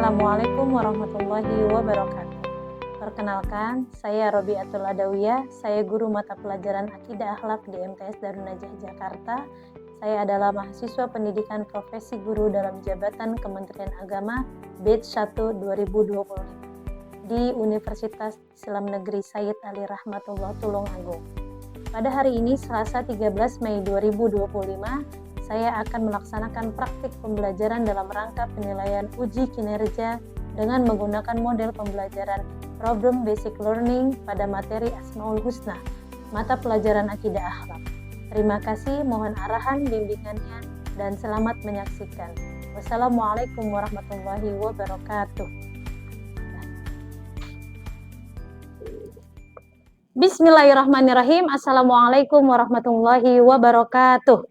Assalamualaikum warahmatullahi wabarakatuh. Perkenalkan, saya Robiatul Adawiyah, saya guru mata pelajaran Akidah Akhlak di MTS Darun Najah Jakarta. Saya adalah mahasiswa pendidikan profesi guru dalam jabatan Kementerian Agama Batch 1 2025 di Universitas Islam Negeri Sayyid Ali Rahmatullah Tulungagung. Pada hari ini, Selasa 13 Mei 2025, saya akan melaksanakan praktik pembelajaran dalam rangka penilaian uji kinerja dengan menggunakan model pembelajaran Problem Basic Learning pada materi Asmaul Husna, mata pelajaran Akidah Akhlak. Terima kasih, mohon arahan bimbingannya, dan selamat menyaksikan. Wassalamualaikum warahmatullahi wabarakatuh. Bismillahirrahmanirrahim. Assalamualaikum warahmatullahi wabarakatuh.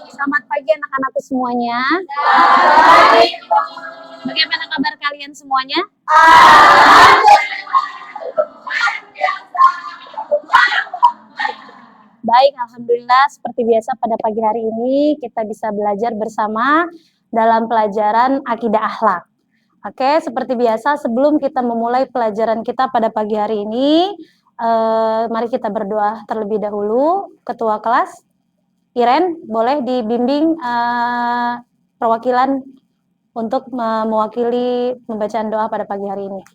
Selamat pagi anak-anakku semuanya. Bagaimana kabar kalian semuanya? Baik, alhamdulillah. Seperti biasa pada pagi hari ini kita bisa belajar bersama dalam pelajaran Akidah Akhlak. Oke, seperti biasa sebelum kita memulai pelajaran kita pada pagi hari ini, mari kita berdoa terlebih dahulu. Ketua kelas, Iren, boleh dibimbing perwakilan untuk mewakili pembacaan doa pada pagi hari ini.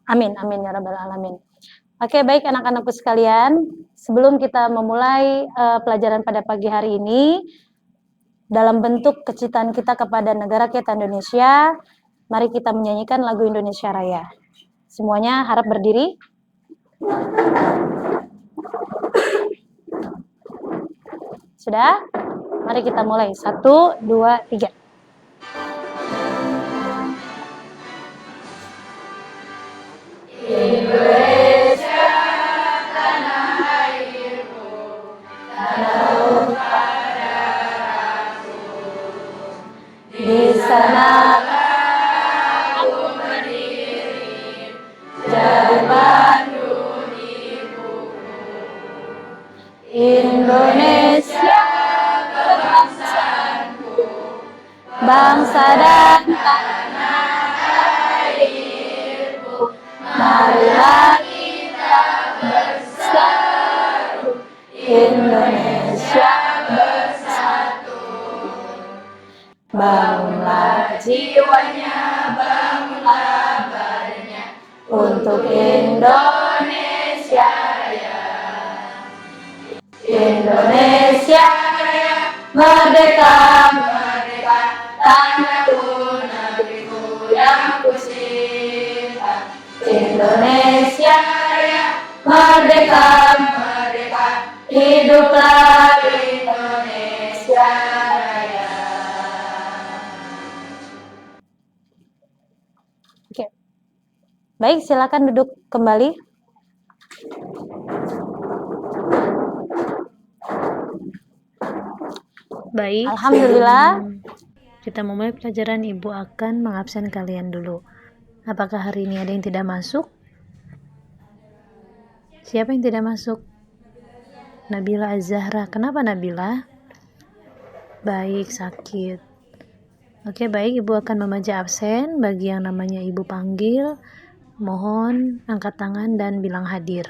Amin, amin ya rabbal alamin. Oke, baik anak-anakku sekalian, sebelum kita memulai pelajaran pada pagi hari ini, dalam bentuk kecintaan kita kepada negara kita Indonesia, mari kita menyanyikan lagu Indonesia Raya. Semuanya harap berdiri. Sudah? Mari kita mulai. 1, 2, 3. Indonesia, tanah airku, tanah padaku. Di sana aku berdiri, jadi pandu hidupku. Indonesia, kebangsaanku, bangsa dan tanah airku. Marilah kita bersatu, Indonesia bersatu. Bangunlah jiwanya, bangunlah badannya, untuk Indonesia Raya. Indonesia Raya, merdeka, merdeka, tanahku, negeriku yang kucinta. Indonesia Raya, merdeka, merdeka, hiduplah Indonesia Raya. Oke. Baik, silakan duduk kembali. Baik, Alhamdulillah. Kita memulai pelajaran, Ibu akan mengabsen kalian dulu. Apakah hari ini ada yang tidak masuk? Siapa yang tidak masuk? Nabila Az-Zahra. Kenapa Nabila? Baik, sakit. Oke, baik, Ibu akan membaca absen. Bagi yang namanya Ibu panggil, mohon angkat tangan dan bilang hadir.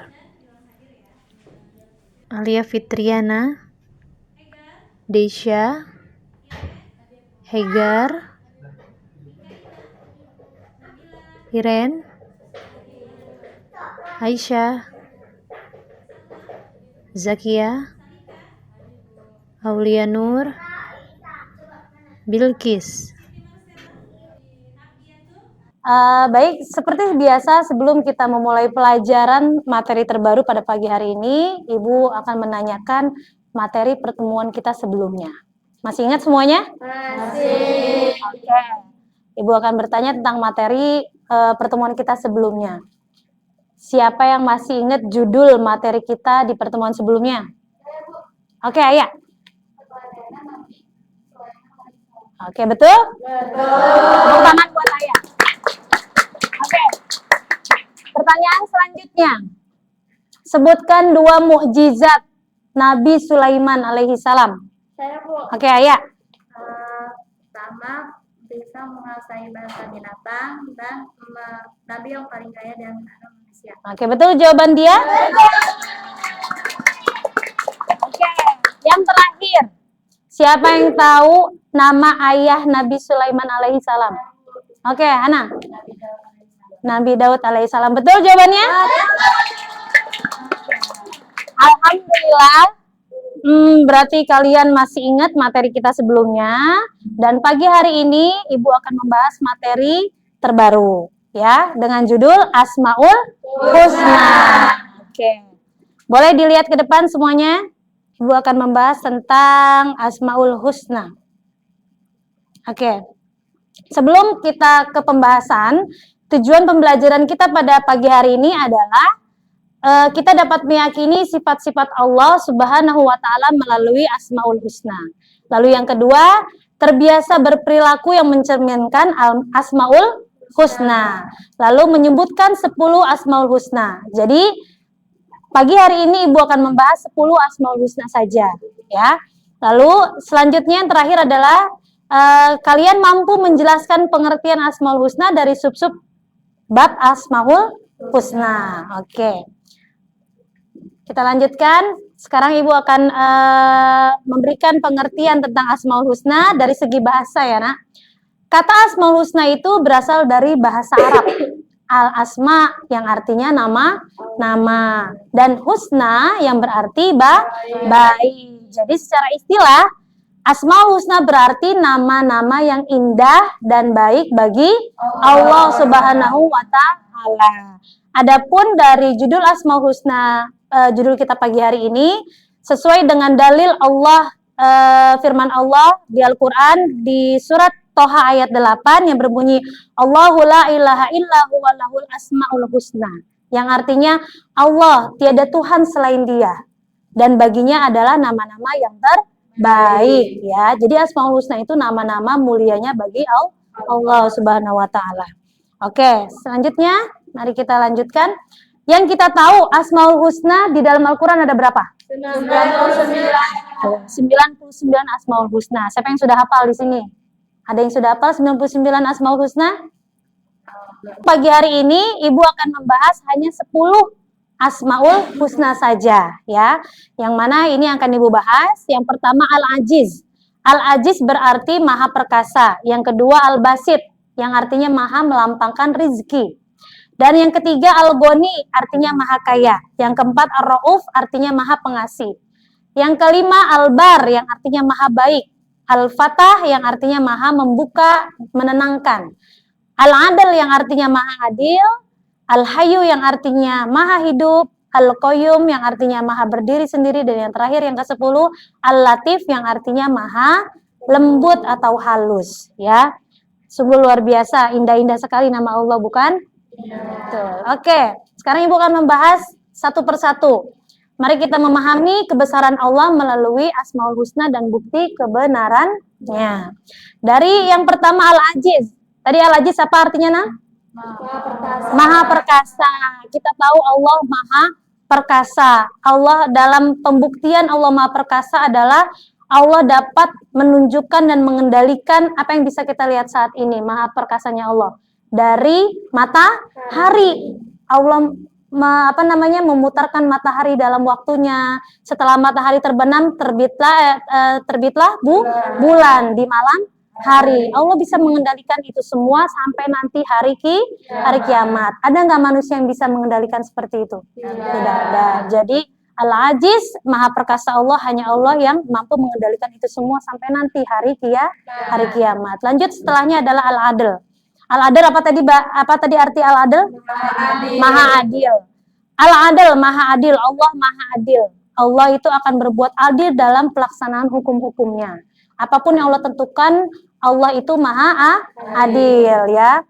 Alia Fitriana, Desya, Hegar, Iren, Aisyah, Zakia, Aulia Nur, Bilqis. Baik, seperti biasa sebelum kita memulai pelajaran materi terbaru pada pagi hari ini, Ibu akan menanyakan materi pertemuan kita sebelumnya. Masih ingat semuanya? Masih. Oke. Ibu akan bertanya tentang materi pertemuan kita sebelumnya. Siapa yang masih ingat judul materi kita di pertemuan sebelumnya? Oke, Ayah. Oke, betul? Tepuk tangan buat saya. Oke. Pertanyaan selanjutnya. Sebutkan 2 mukjizat Nabi Sulaiman alaihi salam. Saya Bu. Oke, Ayah. Pertama bisa menguasai bahasa binatang dan Nabi yang paling kaya di antara manusia. Oke, betul jawaban dia? Oke, yang terakhir. Siapa yang tahu nama ayah Nabi Sulaiman alaihi salam? Oke, Hana. Nabi Daud alaihi salam. Betul jawabannya? Alhamdulillah. Berarti kalian masih ingat materi kita sebelumnya, dan pagi hari ini Ibu akan membahas materi terbaru ya, dengan judul Asmaul Husna. Oke. Boleh dilihat ke depan semuanya. Ibu akan membahas tentang Asmaul Husna. Oke. Sebelum kita ke pembahasan, tujuan pembelajaran kita pada pagi hari ini adalah kita dapat meyakini sifat-sifat Allah Subhanahu wa Ta'ala melalui Asmaul Husna. Lalu yang kedua, terbiasa berperilaku yang mencerminkan Asmaul Husna. Lalu menyebutkan 10 Asmaul Husna. Jadi pagi hari ini Ibu akan membahas 10 Asmaul Husna saja, ya. Lalu selanjutnya yang terakhir adalah kalian mampu menjelaskan pengertian Asmaul Husna dari sub-sub bab Asmaul Husna. Oke. Kita lanjutkan. Sekarang Ibu akan memberikan pengertian tentang Asmaul Husna dari segi bahasa ya, Nak. Kata Asmaul Husna itu berasal dari bahasa Arab. Al-asma yang artinya nama, dan husna yang berarti baik. Jadi secara istilah Asmaul Husna berarti nama-nama yang indah dan baik bagi Allah Subhanahu wa Ta'ala. Adapun dari judul Asmaul Husna, judul kita pagi hari ini sesuai dengan dalil Allah, firman Allah di Al-Qur'an di surat Toha ayat 8 yang berbunyi Allahu la ilaha illa huwa lahul asmaul husna, yang artinya Allah tiada Tuhan selain Dia dan baginya adalah nama-nama yang terbaik ya. Jadi Asmaul Husna itu nama-nama mulianya bagi Allah Subhanahu wa Ta'ala. Oke, selanjutnya mari kita lanjutkan. Yang kita tahu Asmaul Husna di dalam Al-Qur'an ada berapa? 99 Asmaul Husna. Siapa yang sudah hafal di sini? Ada yang sudah hafal 99 Asmaul Husna? Pagi hari ini Ibu akan membahas hanya 10 Asmaul Husna saja ya. Yang mana ini akan Ibu bahas. Yang pertama Al-Ajiz. Al-Ajiz berarti maha perkasa. Yang kedua Al-Basit yang artinya maha melampangkan rizki. Dan yang ketiga Al-Ghani artinya maha kaya. Yang keempat Ar-Rauf artinya maha pengasih. Yang kelima Al-Bar yang artinya maha baik. Al-Fatah yang artinya maha membuka, menenangkan. Al-Adil yang artinya maha adil. Al-Hayyu yang artinya maha hidup. Al-Qayyum yang artinya maha berdiri sendiri. Dan yang terakhir yang ke-10 Al-Latif yang artinya maha lembut atau halus ya. Sungguh luar biasa, indah-indah sekali nama Allah, bukan? Betul. Oke, sekarang Ibu akan membahas satu persatu. Mari kita memahami kebesaran Allah melalui Asmaul Husna dan bukti kebenarannya. Dari yang pertama Al-Ajiz. Tadi Al-Ajiz apa artinya, Nah? Maha perkasa. Kita tahu Allah maha perkasa. Allah dalam pembuktian Allah maha perkasa adalah Allah dapat menunjukkan dan mengendalikan apa yang bisa kita lihat saat ini. Maha perkasanya Allah. Dari matahari. Allah memutarkan matahari dalam waktunya. Setelah matahari terbenam terbitlah bulan di malam hari. Allah bisa mengendalikan itu semua sampai nanti hari kiamat. Ada nggak manusia yang bisa mengendalikan seperti itu? Tidak ada. Jadi Al-Ajiz, maha perkasa Allah, hanya Allah yang mampu mengendalikan itu semua sampai nanti hari kiamat. Lanjut setelahnya adalah Al-Adil. Al-Adil apa tadi arti Al-Adil? Maha adil. Al-Adil, maha adil. Allah maha adil. Allah itu akan berbuat adil dalam pelaksanaan hukum-hukumnya. Apapun yang Allah tentukan, Allah itu maha adil ya.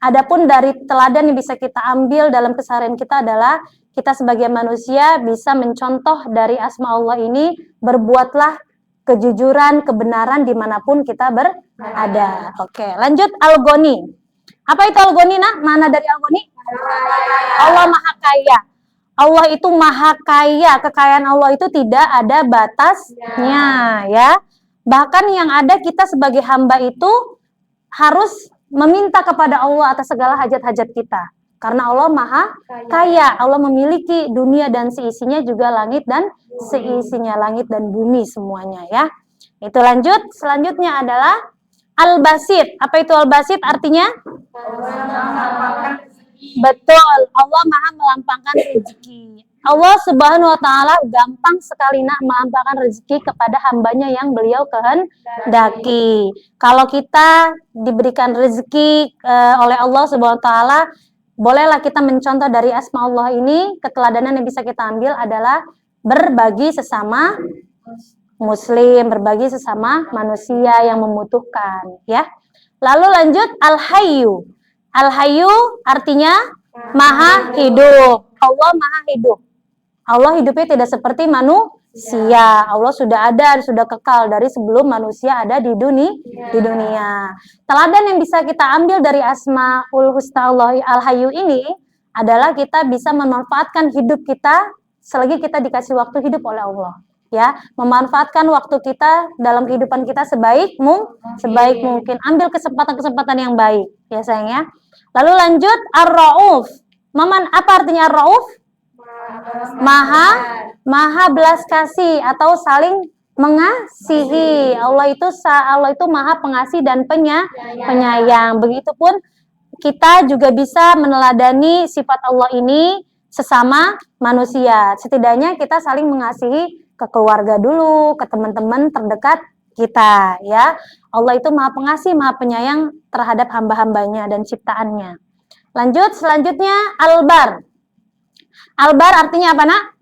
Adapun dari teladan yang bisa kita ambil dalam keseharian kita adalah kita sebagai manusia bisa mencontoh dari asma Allah ini, berbuatlah kejujuran, kebenaran dimanapun kita berada. Oke, lanjut Al-Ghani. Apa itu Al-Ghani, nak? Mana dari Al-Ghani? Allah Maha Kaya. Allah itu Maha Kaya. Kekayaan Allah itu tidak ada batasnya, ya. Bahkan yang ada kita sebagai hamba itu harus meminta kepada Allah atas segala hajat-hajat kita. Karena Allah Maha Kaya. Allah memiliki dunia dan seisinya, juga langit dan seisinya, langit dan bumi semuanya, ya. Itu lanjut. Selanjutnya adalah Al-Basit. Apa itu Al-Basit artinya? Betul, Allah Maha melampangkan rezeki. Allah Subhanahu wa taala gampang sekali nak melampangkan rezeki kepada hambanya yang beliau kehendaki. Kalau kita diberikan rezeki oleh Allah Subhanahu wa taala, bolehlah kita mencontoh dari asma Allah ini. Keteladanan yang bisa kita ambil adalah berbagi sesama muslim, berbagi sesama manusia yang membutuhkan, ya. Lalu lanjut Al-Hayyu. Al-Hayyu artinya Maha Hidup. Allah Maha Hidup. Allah hidupnya tidak seperti manusia. Allah sudah ada, sudah kekal dari sebelum manusia ada di dunia. Teladan yang bisa kita ambil dari Asmaul Husna Allah Al-Hayyu ini adalah kita bisa memanfaatkan hidup kita selagi kita dikasih waktu hidup oleh Allah. Ya, memanfaatkan waktu kita dalam kehidupan kita sebaik mungkin. Ambil kesempatan-kesempatan yang baik, ya sayang ya. Lalu lanjut Ar-Rauf. Maman, apa artinya Ar-Rauf? Maha belas kasih atau saling mengasihi. Allah itu Maha pengasih dan penyayang. Begitupun kita juga bisa meneladani sifat Allah ini sesama manusia. Setidaknya kita saling mengasihi ke keluarga dulu, ke teman-teman terdekat kita, ya. Allah itu Maha pengasih, Maha penyayang terhadap hamba-hambanya dan ciptaannya. Lanjut, selanjutnya Al-Bar. Al-Bar artinya apa, nak?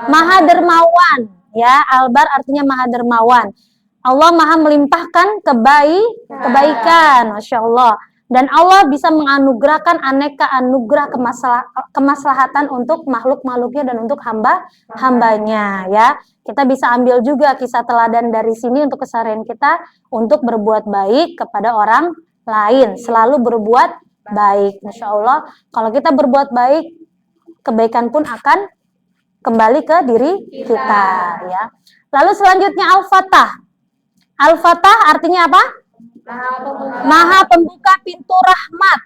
Maha dermawan, ya. Al-Bar artinya Maha dermawan. Allah Maha melimpahkan kebaikan, Masya Allah. Dan Allah bisa menganugerahkan aneka anugerah kemaslahatan untuk makhluk-makhluknya dan untuk hambanya, ya. Kita bisa ambil juga kisah teladan dari sini untuk keseharian kita untuk berbuat baik kepada orang lain. Selalu berbuat baik, Masya Allah. Kalau kita berbuat baik, kebaikan pun akan kembali ke diri kita, ya. Lalu selanjutnya Al-Fatah. Al-Fatah artinya apa? Maha pembuka pintu rahmat.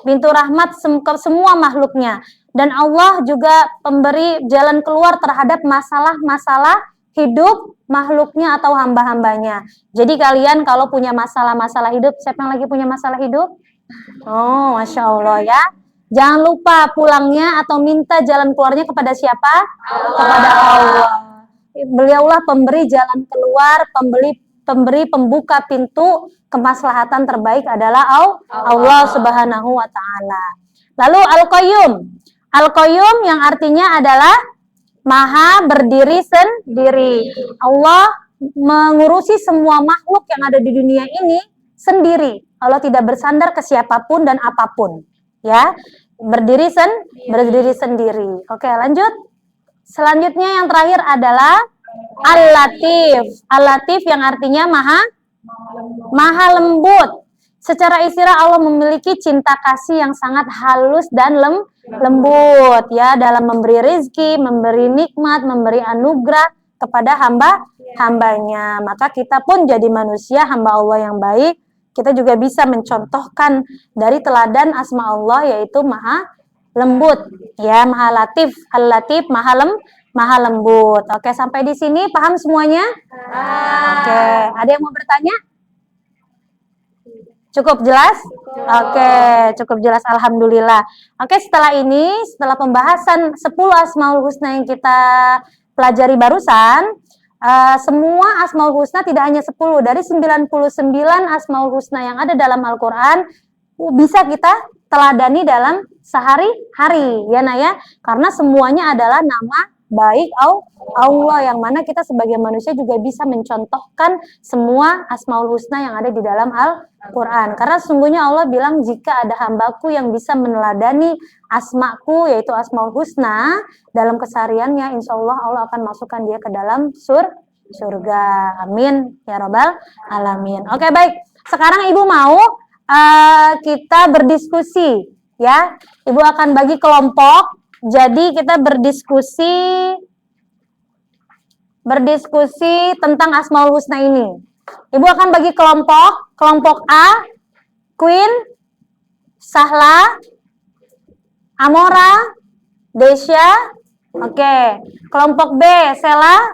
Pintu rahmat ke semua makhluknya. Dan Allah juga pemberi jalan keluar terhadap masalah-masalah hidup makhluknya atau hamba-hambanya. Jadi kalian kalau punya masalah-masalah hidup, siapa yang lagi punya masalah hidup? Oh, Masya Allah, ya. Jangan lupa pulangnya atau minta jalan keluarnya kepada siapa? Kepada Allah. Beliaulah pemberi jalan keluar, pemberi pembuka pintu kemaslahatan terbaik adalah Allah Subhanahu wa taala. Lalu Al-Qayyum. Al-Qayyum yang artinya adalah Maha berdiri sendiri. Allah mengurusi semua makhluk yang ada di dunia ini sendiri. Allah tidak bersandar ke siapapun dan apapun, ya. Berdiri sendiri. Oke, lanjut. Selanjutnya yang terakhir adalah Al-Latif. Al-Latif yang artinya Maha lembut. Secara istilah Allah memiliki cinta kasih yang sangat halus dan lembut, ya, dalam memberi rezeki, memberi nikmat, memberi anugerah kepada hambanya. Maka kita pun jadi manusia hamba Allah yang baik. Kita juga bisa mencontohkan dari teladan asma Allah, yaitu Maha lembut, ya, Maha Latif. Al-Latif Maha lembut. Oke, sampai di sini paham semuanya? Oke, ada yang mau bertanya? Cukup jelas? Oke, cukup jelas, alhamdulillah. Oke, setelah pembahasan 10 Asmaul Husna yang kita pelajari barusan, semua Asmaul Husna tidak hanya 10, dari 99 Asmaul Husna yang ada dalam Al-Qur'an bisa kita teladani dalam sehari-hari, ya Naya, karena semuanya adalah nama baik Allah, yang mana kita sebagai manusia juga bisa mencontohkan semua Asmaul Husna yang ada di dalam Al-Quran. Karena sesungguhnya Allah bilang, jika ada hambaku yang bisa meneladani asmaku, yaitu Asmaul Husna, dalam kesehariannya, insya Allah Allah akan masukkan dia ke dalam surga. Amin ya robbal alamin. Oke, baik. Sekarang Ibu mau kita berdiskusi ya. Ibu akan bagi kelompok. Jadi kita berdiskusi tentang Asmaul Husna ini. Ibu akan bagi kelompok. Kelompok A, Queen, Sahla, Amora, Desya. Oke. Kelompok B, Sela,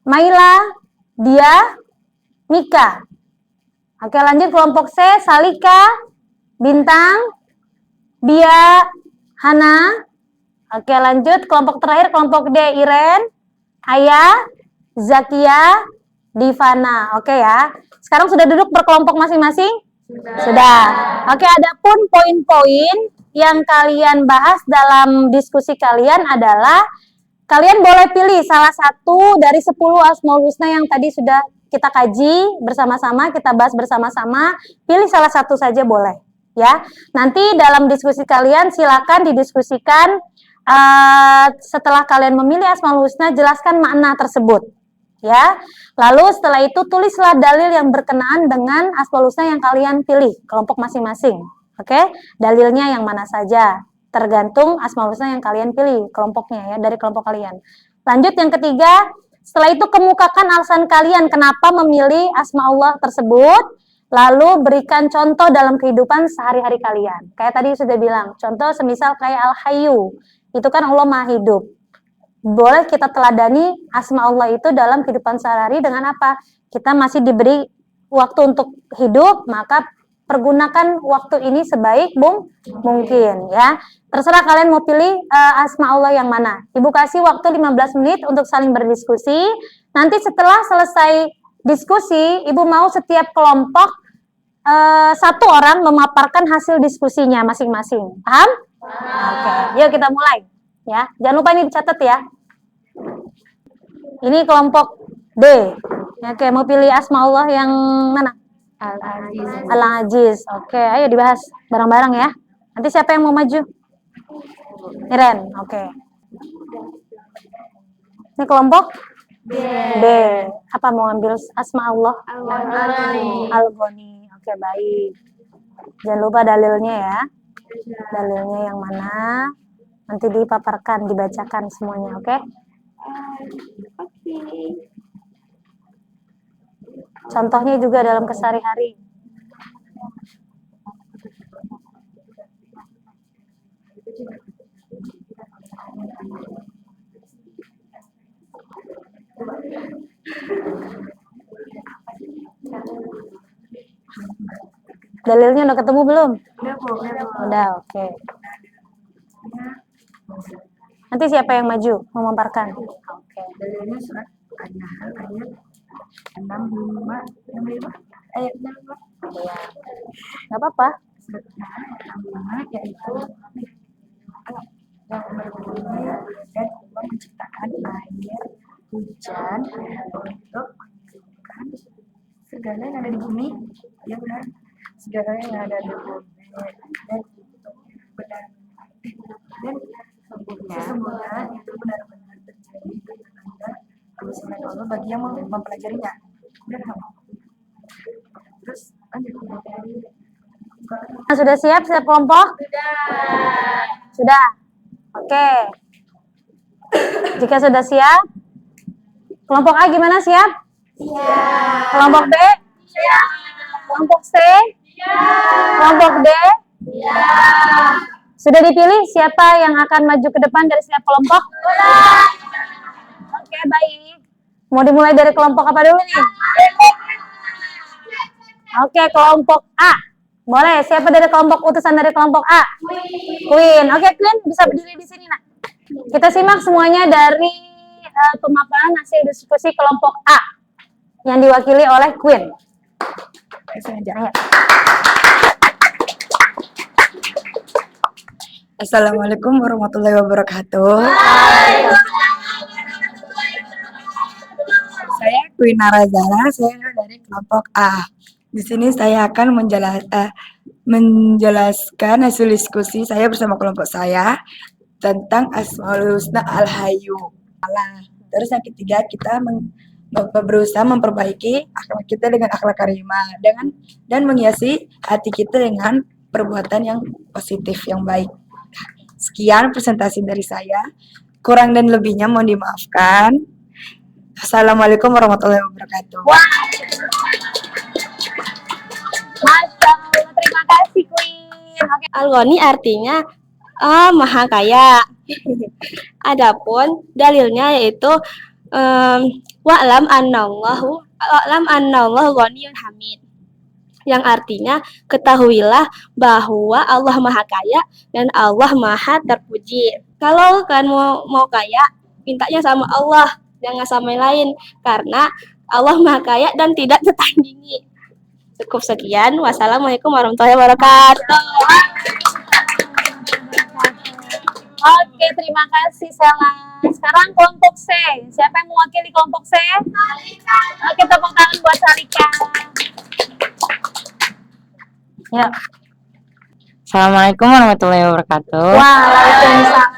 Maila, Dia, Mika. Oke, lanjut kelompok C, Salika, Bintang, Bia, Hana. Oke, lanjut kelompok terakhir, kelompok D, Iren, Aya, Zakia, Divana. Oke ya. Sekarang sudah duduk berkelompok masing-masing? Sudah. Oke, adapun poin-poin yang kalian bahas dalam diskusi kalian adalah kalian boleh pilih salah satu dari 10 Asmaul Husna yang tadi sudah kita kaji bersama-sama, kita bahas bersama-sama. Pilih salah satu saja boleh, ya. Nanti dalam diskusi kalian silakan didiskusikan. Setelah kalian memilih Asmaul Husna, jelaskan makna tersebut, ya. Lalu setelah itu tulislah dalil yang berkenaan dengan Asmaul Husna yang kalian pilih, kelompok masing-masing. Oke, dalilnya yang mana saja, tergantung Asmaul Husna yang kalian pilih, kelompoknya ya, dari kelompok kalian. Lanjut yang ketiga, setelah itu kemukakan alasan kalian kenapa memilih Asma Allah tersebut, lalu berikan contoh dalam kehidupan sehari-hari kalian. Kayak tadi sudah bilang, contoh semisal kayak Al-Hayyu, itu kan Allah Maha Hidup. Boleh kita teladani Asma Allah itu dalam kehidupan sehari-hari dengan apa? Kita masih diberi waktu untuk hidup, maka pergunakan waktu ini sebaik mungkin ya. Terserah kalian mau pilih Asma Allah yang mana. Ibu kasih waktu 15 menit untuk saling berdiskusi. Nanti setelah selesai diskusi, Ibu mau setiap kelompok satu orang memaparkan hasil diskusinya masing-masing. Paham? Oke, yuk kita mulai ya. Jangan lupa ini dicatat ya. Ini kelompok D. Oke, mau pilih Asma Allah yang mana? Al-Aziz. Oke, ayo dibahas bareng-bareng ya. Nanti siapa yang mau maju? Iren. Oke. Ini kelompok D. Apa mau ambil Asma Allah? Al-Ghani. Oke, baik. Jangan lupa dalilnya ya. Dalilnya yang mana? Nanti dipaparkan, dibacakan semuanya, oke? Contohnya juga dalam kesehari-hari. Dalilnya udah ketemu belum? Udah, oke. Nanti siapa yang maju memaparkan? Oke. Dalilnya surat An-Nahl ayat 65 ayat 65. Ya. Nggak apa-apa. Surat An-Nahl ayat 65 yaitu yang berbunyi dan Allah menciptakan air hujan untuk menghidupkan segala yang ada di bumi, ya benar, segala yang ada di bumi dan benar dan sesungguhnya itu benar-benar terjadi dengan tanda kebesaran Allah bagi yang mempelajarinya. Benar nggak? Terus lanjut. Sudah siap setiap kelompok? Sudah. Oke. Jika sudah siap, kelompok A gimana, siap? Siap. Kelompok B? Siap. Kelompok C? Siap. Kelompok D? Siap. Sudah dipilih siapa yang akan maju ke depan dari setiap kelompok? Oke, baik. Mau dimulai dari kelompok apa dulu nih? Oke, kelompok A. Boleh, siapa dari kelompok utusan dari kelompok A? Queen. Oke, Queen bisa berdiri di sini, nak. Kita simak semuanya dari pemaparan hasil diskusi kelompok A yang diwakili oleh Queen. Ayo. Assalamualaikum warahmatullahi wabarakatuh. Saya Queen Narazala, saya dari kelompok A. Di sini saya akan menjelaskan hasil diskusi saya bersama kelompok saya tentang Asmaul Husna Al-Hayyu. Terus yang ketiga kita berusaha memperbaiki akhlak kita dengan akhlak karimah dan menghiasi hati kita dengan perbuatan yang positif yang baik. Sekian presentasi dari saya. Kurang dan lebihnya mohon dimaafkan. Assalamualaikum warahmatullahi wabarakatuh. Masya Allah, terima kasih Queen. Oke. Al-Ghani artinya maha kaya. Adapun dalilnya yaitu wa'lam annallahu ghaniyun hamid. Yang artinya ketahuilah bahwa Allah maha kaya dan Allah maha terpuji. Kalau kalian mau kaya, mintanya sama Allah, jangan sama yang lain, karena Allah maha kaya dan tidak tertandingi. Cukup sekian. Wassalamualaikum warahmatullahi wabarakatuh. Oke, terima kasih Sela. Sekarang kelompok C. Siapa yang mewakili kelompok C? Oke, tepuk tangan buat Salika. Ya. Assalamualaikum warahmatullahi wabarakatuh. Waalaikumsalam.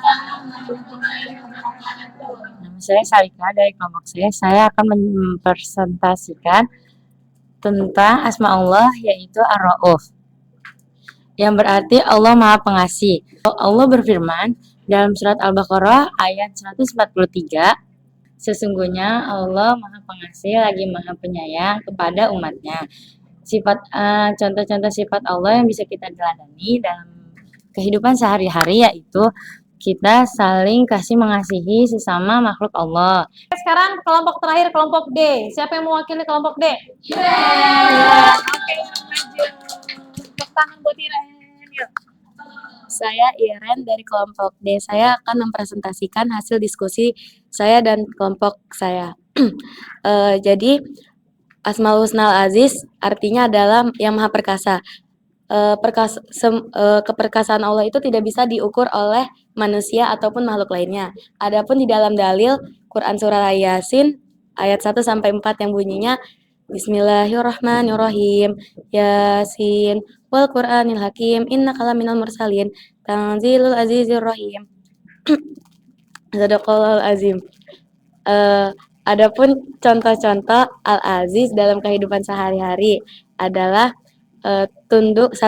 Nama saya Salika dari kelompok C. Saya akan mempresentasikan tentang asma Allah yaitu Ar-Ra'uf, yang berarti Allah Maha Pengasih. Allah berfirman dalam surat Al-Baqarah ayat 143, sesungguhnya Allah Maha Pengasih lagi Maha Penyayang kepada umatnya. Contoh-contoh sifat Allah yang bisa kita teladani dalam kehidupan sehari-hari yaitu kita saling kasih mengasihi sesama makhluk Allah. Sekarang kelompok terakhir, kelompok D. Siapa yang mewakili kelompok D? Oke, maju. Tepuk tangan buat Iren. Yuk. Saya Iren dari kelompok D. Saya akan mempresentasikan hasil diskusi saya dan kelompok saya. Jadi Asmaul Husnal Aziz artinya adalah yang maha perkasa. Keperkasaan Allah itu tidak bisa diukur oleh manusia ataupun makhluk lainnya. Adapun di dalam dalil Quran surah Yasin ayat 1 sampai 4 yang bunyinya Bismillahirrahmanirrahim. Yasin wal Qur'anil Hakim innaka laminal mursalin tanzilul azizir rahim. Sadaqallahul azim. Adapun contoh-contoh Al-Aziz dalam kehidupan sehari-hari adalah tunduk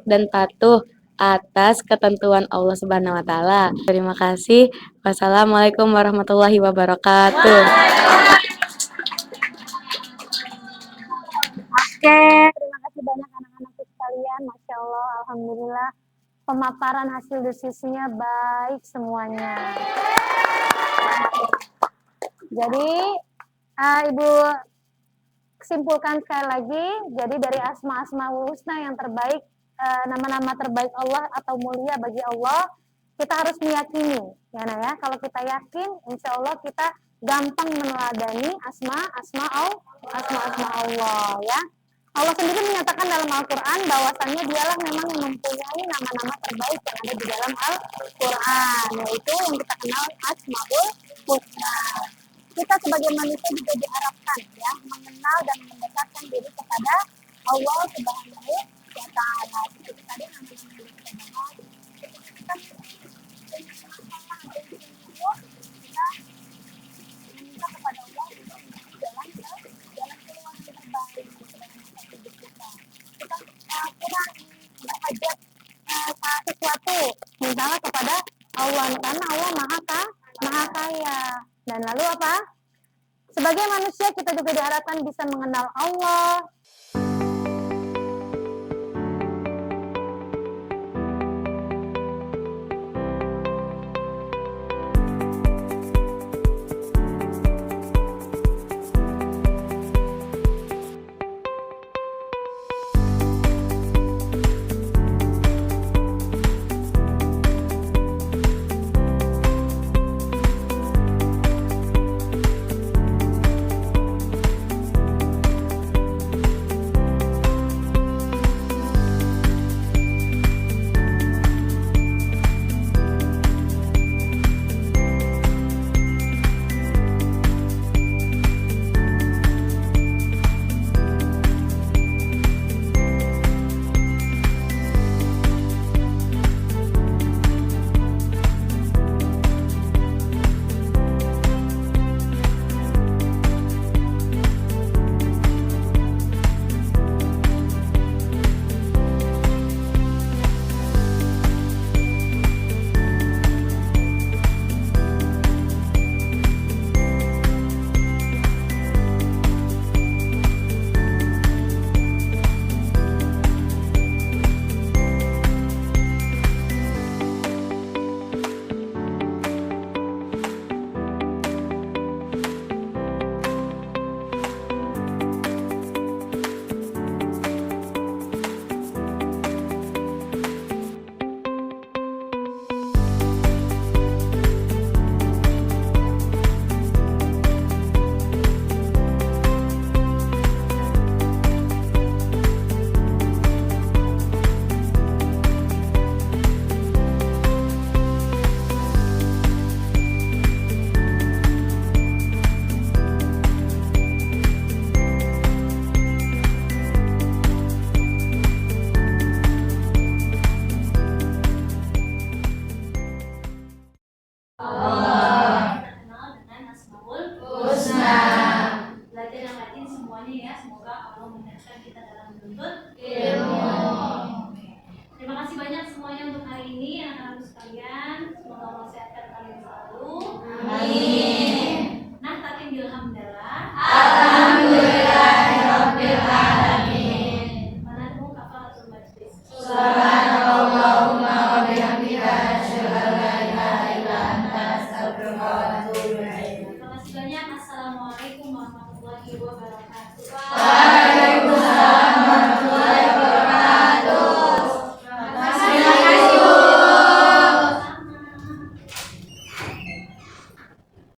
dan patuh atas ketentuan Allah Subhanahu wa taala. Terima kasih. Wassalamualaikum warahmatullahi wabarakatuh. Oke, terima kasih banyak anak-anakku sekalian. Masya Allah, alhamdulillah. Pemaparan hasil diskusinya baik semuanya. Jadi, Ibu simpulkan sekali lagi. Jadi dari asma-asmaul husna yang terbaik, nama-nama terbaik Allah atau mulia bagi Allah, kita harus meyakini. Ya, nah ya, kalau kita yakin, insya Allah kita gampang meneladani asma Allah. Ya. Allah sendiri menyatakan dalam Al-Quran bahwasannya dialah memang yang mempunyai nama-nama terbaik yang ada di dalam Al-Quran, yaitu yang kita kenal asmaul husna. Kita sebagai manusia juga diharapkan ya mengenal dan mendekatkan diri kepada Allah Subhanahu wa taala. Seperti tadi nama-nama yang kita bahas, kita meminta kepada Allah untuk mencari jalan keluar yang terbaik dalam hidup kita. Kita berhajat sesuatu mintalah kepada Allah karena Allah maha kaya. Dan lalu apa? Sebagai manusia kita juga diharapkan bisa mengenal Allah, warahmatullahi wabarakatuh.